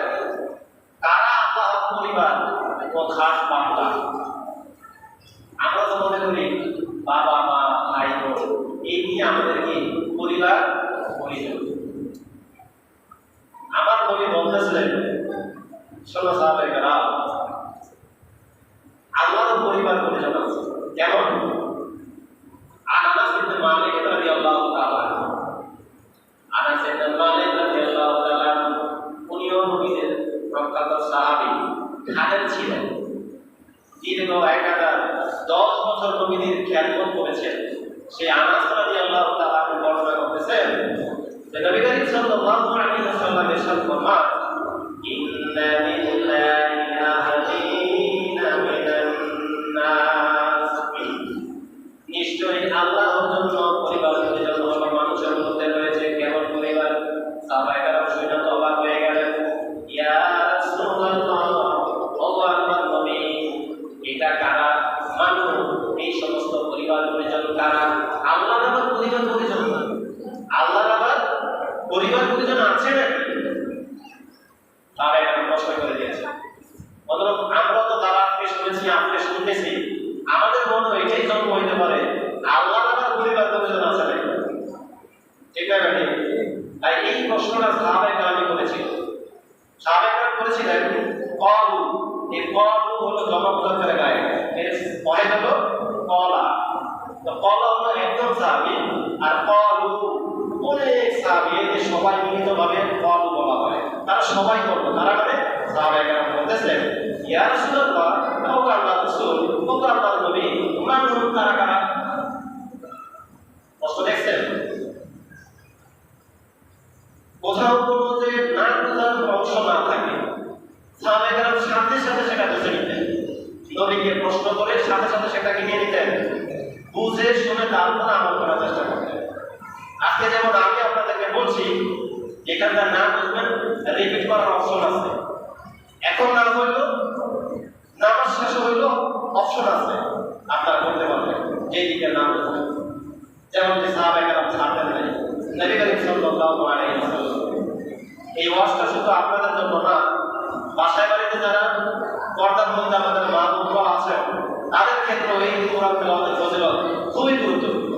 কারা আল্লাহ পরিবার ও খাস বান্দা। আমরা তো মনে করি বাবা মা ভাই বোন এই নিয়ে আমাদের কি পরিবার পরিজন। আমার নবী বলতেছিলেন শোনো সাহাবায়েরা, আল্লাহর পরিবার পরিজন আছে কেমন? আনাস ইবনে মালিক রাদিয়াল্লাহু তাআলা, আনাস ইবনে মালিক খাদেম ছিলেন, দীর্ঘ 1010 বছর নবীর খেদমত করেছেন। সেই আনাস রাদিয়াল্লাহু তাআলা বর্ণনা করতেছেন যে নবী করিম সাল্লাল্লাহু আলাইহি ওয়াসাল্লাম ইরশাদ ফরমান, ইন্না লিল্লাহি আহদিনা মিনান নাস, নিশ্চয়ই আল্লাহর জন্য পরিবার পরিজন হলো মানুষের মধ্যে রয়েছে। কেমন পরিবার? সাহাবায়ে কেরাম শুনে তো অবাক হয়ে গেলেন। ইয়া রাসূলুল্লাহ, ওয়া আল্লাহর নবী, এটা কারা? মানুষ, এই সমস্ত পরিবার পরিজন কারা? আল্লাহর আবার পরিবার পরিজন না, আল্লাহর আবার পরিবার পরিজন আছে নাকি? তারা এটা প্রশ্ন করে দিয়েছে। অতএব আমরা তো তারা আপনি শুনেছি, আপনি শুনেছি, আমাদের মনে এটাই জন্ম হইতে পারে আল্লাহর আবার পরিবার পরিজন আছে নাকি? ঠিক না নাকি? তাই এই প্রশ্নটা সাহাবায়ে কেরাম করেছিল। সাহাবায়ে কেরাম করেছিলেন কলু, এই কলু হলো জনপদের গায়ে, এর পরে হলো কলা। তো কলা হলো একজন সাহাবী, আর কলু অনেক সাহাবী, এদের সবাই মিলিতভাবে কলু বলা হয়। তারা সবাই বলতো, তারা মানে সাহাবায়ে কেরাম বলতেছেন, ইয়া রাসূলুল্লাহ, ও আল্লাহর রাসূল, ও আল্লাহর নবী, মানুষ তারা কারা? কষ্ট দেখছেন? কোথাও কোনো যে না বোঝার অংশ না থাকে, সাহাবায়ে কেরাম সাথে সাথে সেটা বুঝে নিতেন। নবীকে প্রশ্ন করে সাথে সাথে সেটাকে নিয়ে নিতেন, বুঝে শুনে তারপর আমল করার চেষ্টা করতেন। আজকে যেমন আমি আপনাদেরকে বলছি, এখানকার না বুঝবেন রিপিট করার অপশন আছে। এখন না হইল, নামাজ শেষ হইল, অপশন আছে, আপনারা করতে পারবেন যেই দিকে না বুঝবেন। যেমন যে সাহাবায়ে কেরাম ছাড়তেন নাই। নবী করিম সাল্লাল্লাহু আলাইহি ওয়াসাল্লাম এই ওয়াজটা শুধু আপনাদের জন্য না, বাসায় বাড়িতে যারা পর্দার মধ্যে আমাদের মা বোনরা আছেন, তাদের ক্ষেত্রেও এই কোরআন তেলাওয়াতের ফজিলত খুবই গুরুত্বপূর্ণ।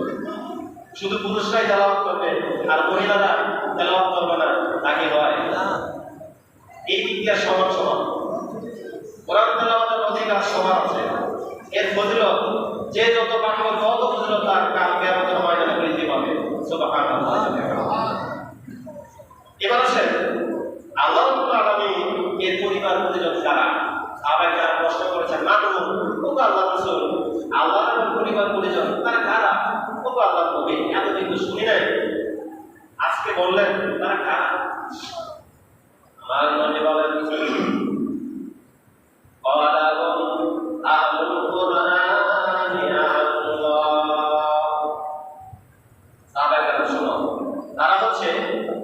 শুধু পুরুষরাই তেলাওয়াত করবে আর মহিলারা তেলাওয়াত করবে না, তাকে হয় না। এই দিক দিয়ে সমান সমান কোরআন তেলাওয়াতের অধিকার সমান আছে। এর ফজিলত যে যত পাঠ করবে তত ফজিলত তার কাল কিয়ামতের ময়দানে বৃদ্ধি পাবে। সুবহানাল্লাহ। এবার আসেন আল্লাহ রাব্বুল আলামিন এর পরিবার পরিজন কারা? সাহাবায়ে কেরাম প্রশ্ন করেছেন, মানুষ, ও আল্লাহর রাসূল, আল্লাহর পরিবার পরিজন তারা কারা? ও আল্লাহর নবী, এতদিন তো শুনি নাই, আজকে বললেন তারা কারা? আমার নবী বলেন, আহলুল কুরআনি আল্লাহ। সাহাবায়ে কেরাম শুনো, তারা হচ্ছে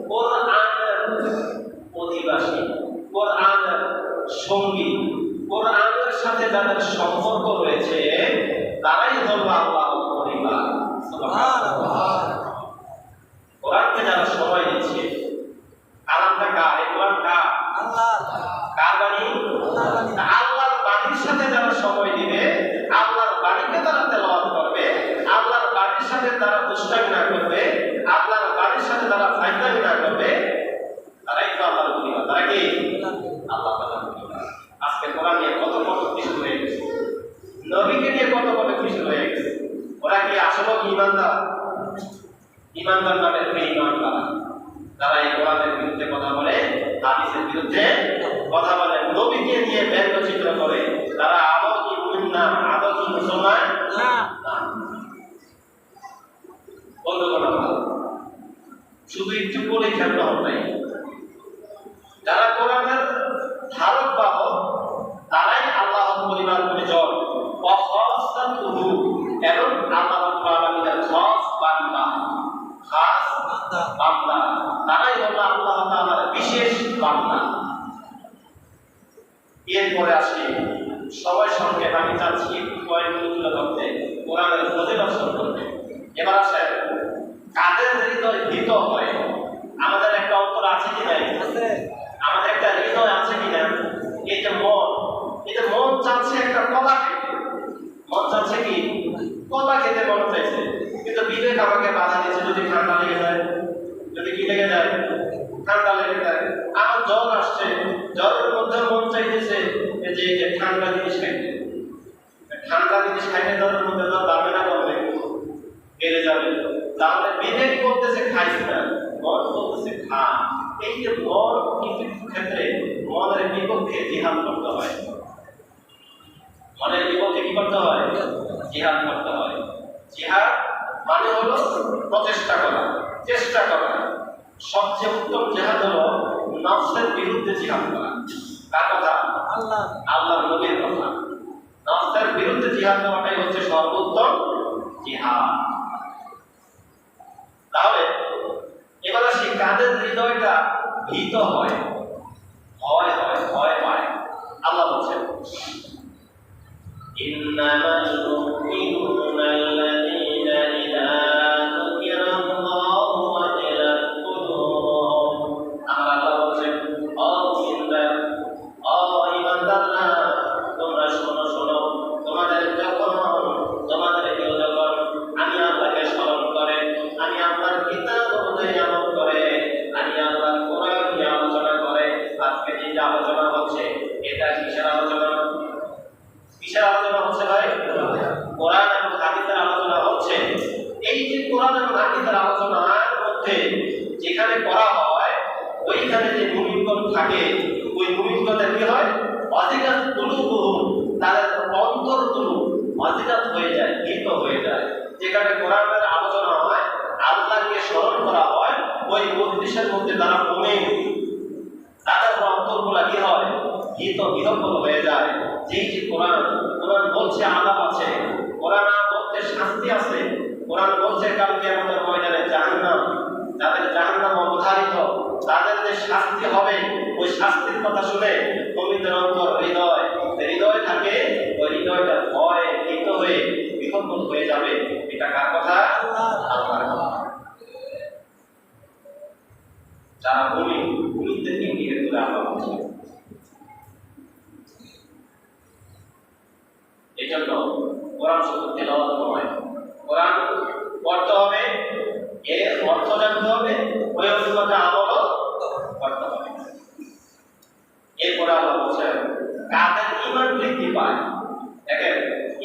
কোরআনের অধিবাসী, কোরআনের সঙ্গী, কোরআনের সাথে যাদের সম্পর্ক রয়েছে, তারাই হলো আল্লাহর পরিবার। সুবহানাল্লাহ। কোরআনকে যারা সময় দিচ্ছে, কালামটা কার? এই কোরআন কার? আল্লাহ। কার বাণী? আল্লাহর বাণীর সাথে যারা সময় দিবে, আল্লাহর বাণীকে তারা তেলাওয়াত করবে, আল্লাহর বাণীর সাথে তারা দুষ্টামি না করবে, আল্লাহর বাণীর সাথে তারা ফাইজলামি না করবে, তারাই তো আল্লাহর পরিবার। তারা কি? আল্লাহ তাআলার পরিবার। আজকে কোরআন নিয়ে কত কত কিছু হয়ে গেছে, নবীকে নিয়ে কত কত কিছু হয়ে গেছে। ওরা কি আসলে ঈমানদার? ঈমানদার নামে বেঈমান কারা? তারা এই কোরআনের বিরুদ্ধে কথা বলে, হাদিসের বিরুদ্ধে কথা বলে, নবীকে নিয়ে ব্যঙ্গচিত্র করে। তারা আদৌ কি মুমিন না? আদৌ কি মুসলমান না? বন্ধুগণ, শুধু একটু বলে খেলতে হবে নাই। যারা কোরআনের ধারক বাহক, তারাই আল্লাহর পরিবার পরিজন, ওয়াখাসাতুহু, এবং আল্লাহ রাব্বুল আলামিনের খাস বান্দা, খাস বান্দা, তারাই হলো আল্লাহ তাআলার বিশেষ বান্দা। এরপরে আসি সময় সঙ্গে আমি চাচ্ছি কয়েকগুলো ধরতে কোরআনের ফজিলত সম্পর্কে। এবার আসেন কাদের হৃদয় ভীত হয়? আমাদের একটা অন্তর আছে কি নাই? আমাদের একটা হৃদয় আছে কিনা? এই যে মন, এই যে মন চাচ্ছে একটা কলা খেতে, মন চাচ্ছে কি? কলা খেতে মন চাইছে, কিন্তু বিবেক আমাকে বাধা দিচ্ছে, যদি ঠান্ডা লেগে যায়, যদি কি লেগে যায়, ঠান্ডা লেগে যায়। আমার জ্বর আসছে, জ্বরের মধ্যে মন চাইতেছে যে ঠান্ডা জিনিস খাইতে, ঠান্ডা জিনিস খাইতে জ্বরের মধ্যে জ্বর বাড়বে না কমবে? বেড়ে যাবে। তাহলে বিবেক বলতেছে খাইস না, মন বলতেছে খা। এই যে মন, কিছু ক্ষেত্রে মনের বিপক্ষে জিহাদ করতে হয়। জিহাদ করতে হয়। জিহাদ মানে হলো প্রচেষ্টা করা, চেষ্টা করা। সবচেয়ে উত্তম জিহাদ হলো নফসের বিরুদ্ধে জিহাদ করা। কার কথা? আল্লাহর নবীর কথা। নফসের বিরুদ্ধে জিহাদ করাটাই হচ্ছে সর্বোত্তম জিহাদ। তাহলে এবার আসি কাদের হৃদয়টা ভীত হয়, ভয় হয়, ভয় পায়। আল্লাহ বলছেন ইন্নামাল মুমিনুনা আল্লাযীনা ইযা যুকিরাল্লাহু ওয়াজিলাত কুলুবুহুম। আল্লাহ বলছেন ও মুমিনরা, ও ঈমানদাররা, তোমরা শোনো শোনো, তোমাদের কেউ যখন আমি আল্লাহকে স্মরণ করে, আমি আল্লাহর কিতাব অনুযায়ী আমল করে, আমি আল্লাহর কোরআন নিয়ে আলোচনা করে, আজকে যে আলোচনা হচ্ছে এটা কিসের আলোচনা? কিসের আলোচনা হচ্ছে ভাই? কোরআন এবং হাদিসের আলোচনা হচ্ছে। এই যে কোরআন এবং হাদিসের আলোচনার মধ্যে যেখানে করা হয়, ওইখানে যে মুমিনগণ থাকে, ওই মুমিনগণের কি হয়? ওয়াজিলাত কুলুবুহুম, তাদের অন্তরগুলো ওয়াজিলাত হয়ে যায়, ভীত হয়ে যায়। যেখানে কোরআনের আলোচনা হয়, আল্লাহকে স্মরণ করা হয়, ওই মজলিসের মধ্যে তারা মুমিন, তাদের অন্তরগুলো কি হয়? ভীত বিহ্বল হয়ে যায়। যেই যে কোরআন বলছে আযাব আছে, কোরআন বলছে শাস্তি আছে, কোরআন বলছে কাল কিয়ামতের ময়দানে জাহান্নাম, যাদের জাহান্নাম অবধারিত, তাদের যে শাস্তি হবে, ওই শাস্তির কথা শুনে মুমিনের অন্তর হৃদয় থাকে, ওই হৃদয়টা ভয় ভীত হয়ে বিহ্বল হয়ে যাবে। এটা কার কথা? আল্লাহর কথা। যারা মুমিনদেরকে নিয়ে করে আল্লাহ বলছেন। এই জন্য কোরআন শুধু তেলাওয়াত নয়, কোরআন পড়তে হবে, এর অর্থ জানতে হবে, ওই অনুযায়ী আমলও করতে হবে। এরপরে আল্লাহ বলছেন কাদের ঈমান বৃদ্ধি পায়। দেখেন,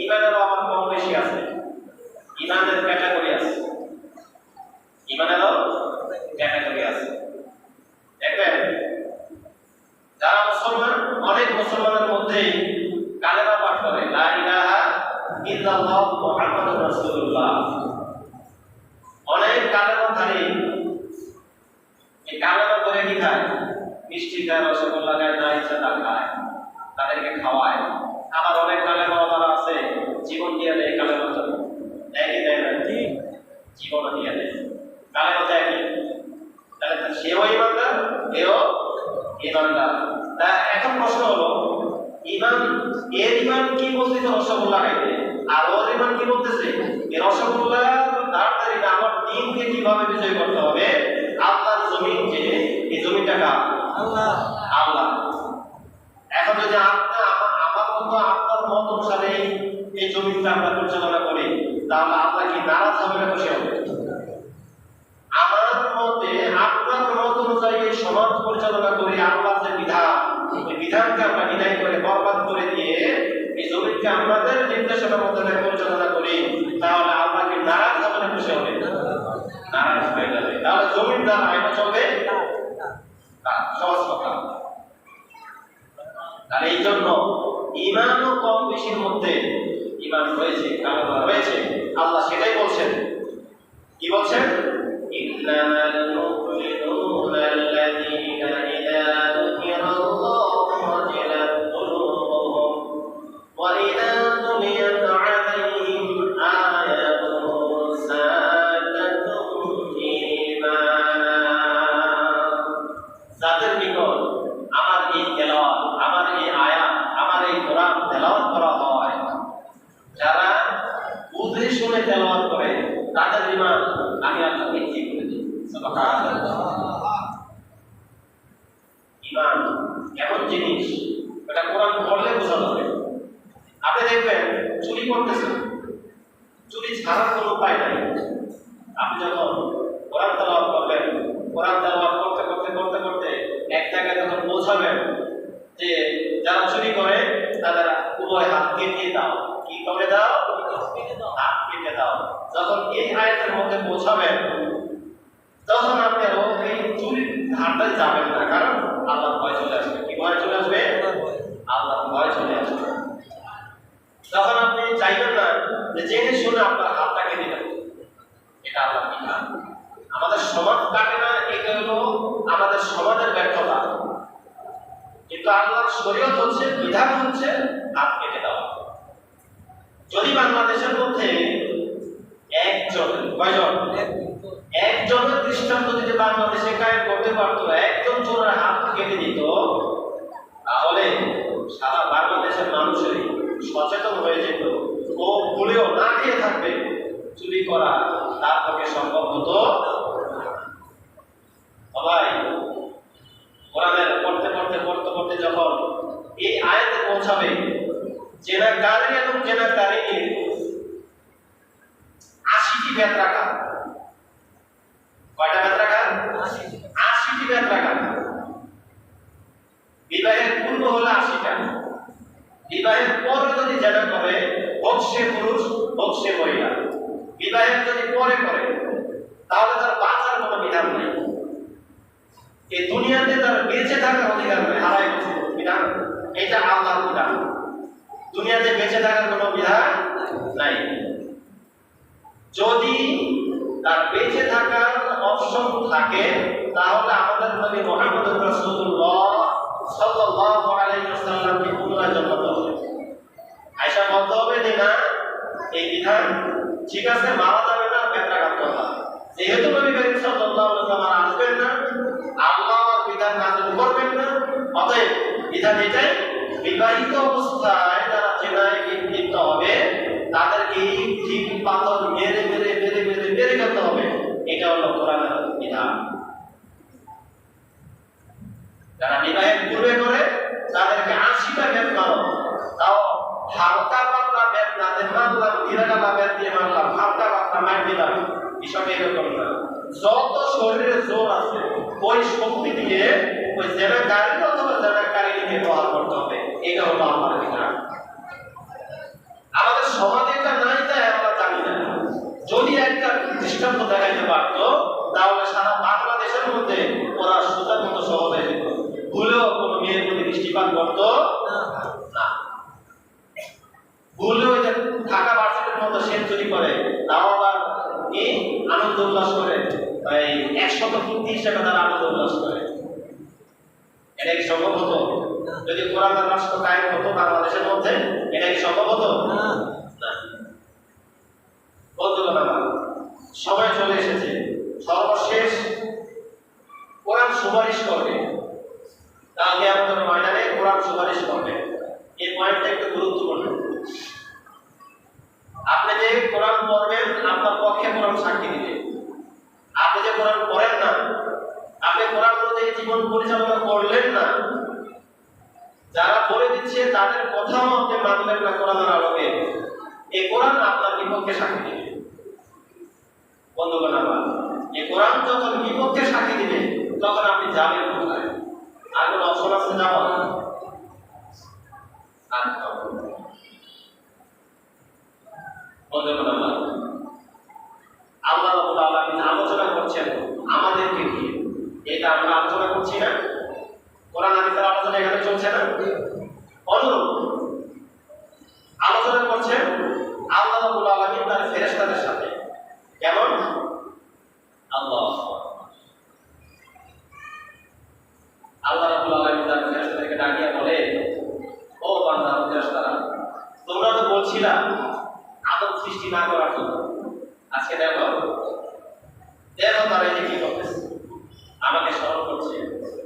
ঈমানেরও আমার কম বেশি আছে, ঈমানের ক্যাটাগরি আছে, ঈমানেরও ক্যাটাগরি আছে। দেখবেন যারা মুসলমান, অনেক মুসলমানের মধ্যেই কালেমা পাঠ করে, লা ইলাহা ইল্লাল্লাহ মুহাম্মাদুর রাসূলুল্লাহ। অনেক কালেমাধারী এই কালেমা করে কি খায়? মিষ্টি খায়, রসগোল্লা খায়, না ইচ্ছা তা খায়, তাদেরকে খাওয়ায়। আবার অনেক কালেমাওয়ালারা আছে জীবন দিয়ে দেয় কালেমার জন্য, দেয় কি দেয় না? জীবন দিয়ে দেয়, কালেমা দেয় কি? তাহলে সেও ঈমানদার, এও ঈমানদার। তা এখন প্রশ্ন হলো, এর ঈমান কি বলতেছে? রসগোল্লা খাইতে। আর ওর ঈমান কি বলতেছে? এই রসগোল্লা তাড়াতাড়ি না, আমার দিনকে কিভাবে বিজয় করতে হবে? আল্লাহর জমিন, যে এই জমিটা কার? আল্লাহ। এখন যদি আপনার মত অনুসারে এই জমিটা আমরা পরিচালনা করি, তাহলে আল্লাহ কি নারাজ হবে না খুশি হবে? আমার মতে আপনার মত অনুযায়ী সমাজ পরিচালনা করি, আল্লাহর যে বিধান, এই বিধানকে আমরা বিদায় করে বরবাদ করে দিয়ে এই জমিকে আমাদের নির্দেশনার মধ্যে পরিচালনা করি, তাহলে আল্লাহ কি নারাজ হবে না খুশি হবে? নারাজ হয়ে যাবে। তাহলে জমির দ্বারা এটা চলবে সহজ কথা। তাহলে এই জন্য ঈমান ও কম বেশির মধ্যে ঈমান রয়েছে, কালেমা রয়েছে। আল্লাহ সেটাই বলছেন। কি বলছেন? ইন্নামাল মুমিনুনা আল্লাযীনা ইযা যুকিরাল্লাহু ওয়াজিলাত কুলুবুহুম ওয়া ইযা তুলিয়াত আলাইহিম আয়াতুহু যাদাতুহুম ঈমানা। যাদের নিকট আমার এই তেলাওয়াত, আমার এই আয়াত, আমার এই কোরআন তেলাওয়াত করা হয়, যারা বুঝে শুনে তেলাওয়াত করে, তাদের ঈমান আমি আল্লাহ বৃদ্ধি করে দিই। সুবহানাল্লাহ। ঈমান এমন জিনিস, এটা কোরআন পড়লে বোঝা যাবে। আপনি দেখবেন চুরি করতেছেন, চুরি ছাড়ার কোনো উপায় নাই। আপনি যখন কোরআন তেলাওয়াত করবেন, কোরআন তেলাওয়াত করতে করতে করতে করতে এক জায়গায় যখন পৌঁছাবেন যে যারা চুরি করে তাদের উভয় হাত কেটে দাও। কি করে দাও? হাত কেটে দাও। যখন এই আয়াতের মধ্যে পৌঁছাবেন, তখন আপনি এই চুরির ধারটাই যাবেন না, কারণ আল্লাহ ভয় চলে আসবে। কি ভয় চলে আসবে? আল্লাহ ভয় চলে আসবে। তখন আপনি চাইবেন না যে জেনে শুনে আপনার হাতটা কেটে দেবেন, এটা আল্লাহর বিধান। আমাদের সমাজ কাটে না, এটা হলো আমাদের সমাজের ব্যর্থতা। কিন্তু আল্লাহর শরীয়ত হচ্ছে, বিধান হচ্ছে হাত কেটে দেওয়া। যদি বাংলাদেশের মধ্যে একজনের দৃষ্টান্ত যদি বাংলাদেশে কায়েম করতে পারতো, একজন চোরের হাত কেটে দিত, তাহলে সারা বাংলাদেশের মানুষেরই সচেতন হয়ে যেত। ও ভুলেও না খেয়ে থাকবে, চুরি করা তার পক্ষে সম্ভব হতো। সবাই কোরআনের পড়তে পড়তে পড়তে পড়তে যখন এই আয়াতে পৌঁছাবে, জেনাকারী এবং জেনাকারীকে 80টি বেত রাখা। কয়টা বেত রাখা? 80টি বেত রাখা। বিবাহের পূর্ব হলো 80টা। বিবাহের পরে যদি জেনা করে, হোক সে পুরুষ হোক সে মহিলা, বিবাহের যদি পরে করে, তাহলে তার বাঁচার কোনো বিধান নেই। এই দুনিয়াতে তার বেঁচে থাকার অধিকার নেই, হারাই গেছে বিধান। এটা আল্লাহর বিধান। দুনিয়াতে বেঁচে থাকার কোনো বিধান নাই। যদি তার বেঁচে থাকার অপশন থাকে, তাহলে আমাদের নবী মুহাম্মদ রাসূলুল্লাহ সাল্লাল্লাহু আলাইহি ওয়াসাল্লামকে পুনরায় জন্মাতে হবে। আয়েশা বলতে হবে যে না, এই বিধান ঠিক আছে, মারা যাবে না, বেত্রা কাটতে হবে। যেহেতু নবী করিম সাল্লাল্লাহু আলাইহি ওয়াসাল্লাম আসবেন না, আল্লাহর বিধান নাযিল করবেন না, অতএব বিধান এটাই, বিবাহিত অবস্থায় যারা জেনায় লিপ্ত হবে তাদেরকে ঠিক পাথর মেরে মেরে মেরে মেরে মেরে করতে হবে। এটা হলো কোরআনের বিধান। যারা বিবাহের পূর্বে করে তাদেরকে 80টা বেত মারো, তাও হালকা পাতলা বেত না দিয়ে মারলাম, বিরাগালা বেত দিয়ে মারলাম, হালকা পাতলা মার দিলাম, বিষয়টা এরকম না। যত শরীরে জোর আছে ওই শক্তি দিয়ে ওই জেনাকারী অথবা জেনাকারীকে ব্যবহার করতে হবে। এটা হলো আল্লাহর বিধান। আমাদের সমাজে এটা নাই, তাই আমরা জানি না। যদি একটা দৃষ্টান্ত দেখাইতে পারতো, তাহলে সারা বাংলাদেশের মধ্যে ওরা সুতার মতো সহজ হয়ে যেত, ভুলেও কোনো মেয়ের প্রতি দৃষ্টিপাত করতো না। ভুলেও যে ঢাকা ভার্সিটির মতো সেঞ্চুরি করে, তাও আবার কি আনন্দ উল্লাস করে, 100 ফুটি হিসেবে তারা আনন্দ উল্লাস করে। এটা কি সম্ভব হতো? যদি কোরআনের রাষ্ট্র কায়েম হতো বাংলাদেশের মধ্যে, এটা কি সম্ভব হতো? না। বন্ধুগণ আমার, সময় চলে এসেছে। সর্বশেষ কোরআন সুপারিশ করবে, কালকে আমাদের ময়দানে কোরআন সুপারিশ করবে। এই পয়েন্টটা একটু গুরুত্বপূর্ণ। আপনি যে কোরআন পড়বেন, আপনার পক্ষে কোরআন সাক্ষী দিবে। আপনি যে কোরআন পড়েন না, আপনি কোরআন অনুযায়ী জীবন পরিচালনা করলেন না, যারা পড়ে দিচ্ছে তাদের কথাও আপনি মানলেন না কোরআনের আলোকে, এই কোরআন আপনার বিপক্ষে সাক্ষী দিবে। বন্ধুগণ আমার, এই কোরআন যখন বিপক্ষে সাক্ষী দিবে, তখন আপনি যাবেন কোথায়? আর কোন অপশন আছে যাওয়া? বন্ধুগণ আমার, আল্লাহ রাব্বুল আলামিন আলোচনা করছেন আমাদেরকে নিয়ে। এটা আমরা আলোচনা করছি না, কোরআন হাদিসের আলোচনা এখানে চলছে না। অনুরূপ আলোচনা করছেন আল্লাহ রাব্বুল আলামিন তার ফেরেশতাদের সাথে। কেমন? আল্লাহ রাব্বুল আলামিন তার ফেরেশতাদেরকে ডাকিয়ে বলে, ও বান্দা ফেরেশতারা, তোমরা তো বলছিলা আদম সৃষ্টি না করার জন্য, আজকে দেখো তারা এই কি করতেছে, আমাকে স্মরণ করছে,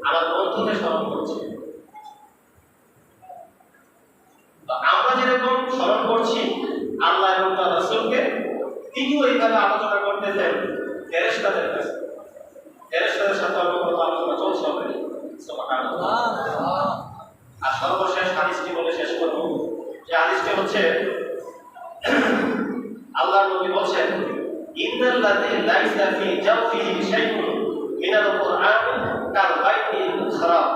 আমার বন্ধুকে স্মরণ করছে। আমরা যেরকম স্মরণ করছি আল্লাহ এবং তার রাসূলকে, তিনিও এইভাবে আলোচনা করতেছেন ফেরেশতাদের কাছে। ফেরেশতাদের সাথে অনবরত আলোচনা চলছে হবে। সুবহানাল্লাহ। আর সর্বশেষ হাদিসটি বলে শেষ করব। যে হাদিসটি হচ্ছে, আল্লাহ নবী বলেন, ইন্নাল্লাযী লাইসা ফি জাওফিহি শাইউন মিনাল কুরআন কাল বাইতিল খারাব।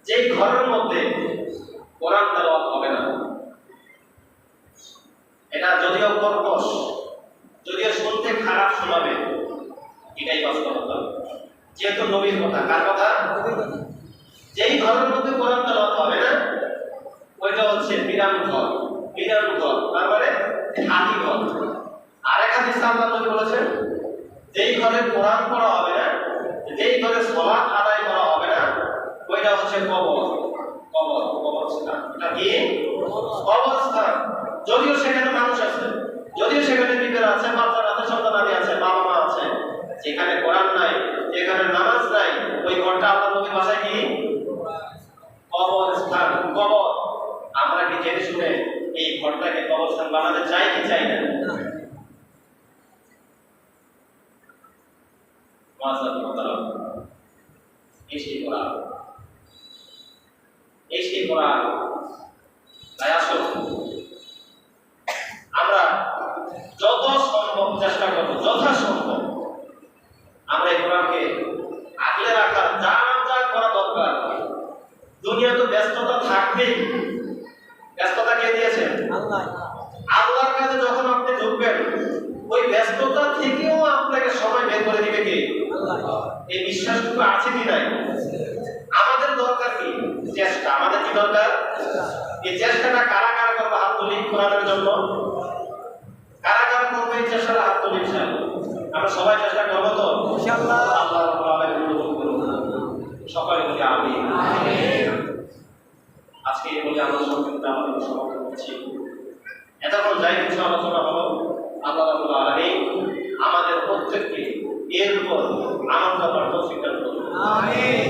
যে ঘরের মধ্যে কোরআন তেলাওয়াত হবে না, এটা যদিও কর্কশ, যদিও শুনতে খারাপ শোনাবে, এটাই বাস্তবতা। যেহেতু নবীর কথা, কার কথা? যেই ঘরের মধ্যে কোরআন তেলাওয়াত হবে না, ওইটা হচ্ছে বিরাম ঘর। বিনার ঘর, তার মানে খালি ঘর। আরেক হাদিসে আল্লাহ নবী বলেছেন, যেই ঘরে কোরআন পড়া হবে না, যেই ঘরে সালাত আদায় করা হবে না, ওইটা হচ্ছে কবর। কবরস্থান। এটা কি? কবরস্থান। যদিও সেখানে মানুষ আছে, যদিও সেখানে বিবের আছে, বাচ্চা আছে, সন্তানাদি আছে, বাবা মা আছে, যেখানে কোরআন নাই, যেখানে নামাজ নাই, ওই ঘরটা আল্লাহ নবী ভাষায় কি? কবরস্থান। কবর। আমরা কি জেনে শুনে এই ঘরটাকে কবরস্থান বানাতে চাই কি চাই না? তাই আসুন আমরা যত সম্ভব চেষ্টা করবো, যথাসম্ভব আমরা এই কোরআনকে আগলে রাখার যা যা করা দরকার। দুনিয়া তো ব্যস্ততা থাকবেই। ব্যস্ততা কে দিয়েছেন? আল্লাহ। আল্লাহর কাছে যখন আপনি ঢুকবেন, ওই ব্যস্ততা থেকেও আপনাকে সময় বের করে দিবে কে? আল্লাহ। এই বিশ্বাসটুকু আছে কি নাই? আমাদের দরকার কি? চেষ্টা। আমাদের কি দরকার? এই চেষ্টাটা কারা কারা করবে? হাত তুলি কোরআনের জন্য। কারা কারা করবে এই চেষ্টাটা? হাত তুলি। আমরা সবাই চেষ্টা করবো তো ইনশাআল্লাহ। আল্লাহ রাব্বুল আলামিন কবুল করুন। সবাই বলি আমিন। আজকে এই বলে আমরা সংক্ষিপ্ত আমাদের সমাপ্ত করছি। এতক্ষণ যাই কিছু আলোচনা হলো, আল্লাহ রাব্বুল আলামিন আমাদের প্রত্যেককে এর উপর আমল করার তৌফিক দান করুন। আমিন।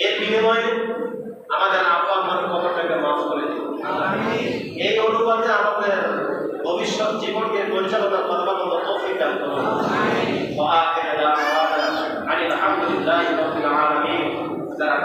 এর বিনিময়ে আমাদের আব্বা আম্মার কবরটাকে মাফ করে দিন। আমিন। এই অনুপাতে আমাদের ভবিষ্যৎ জীবনকে পরিচালনা করবার মতো তৌফিক দান করুন। আমিন। ওয়া আখিরু দাওয়ানা আনিল হামদুলিল্লাহি রাব্বিল আলামিন। যারা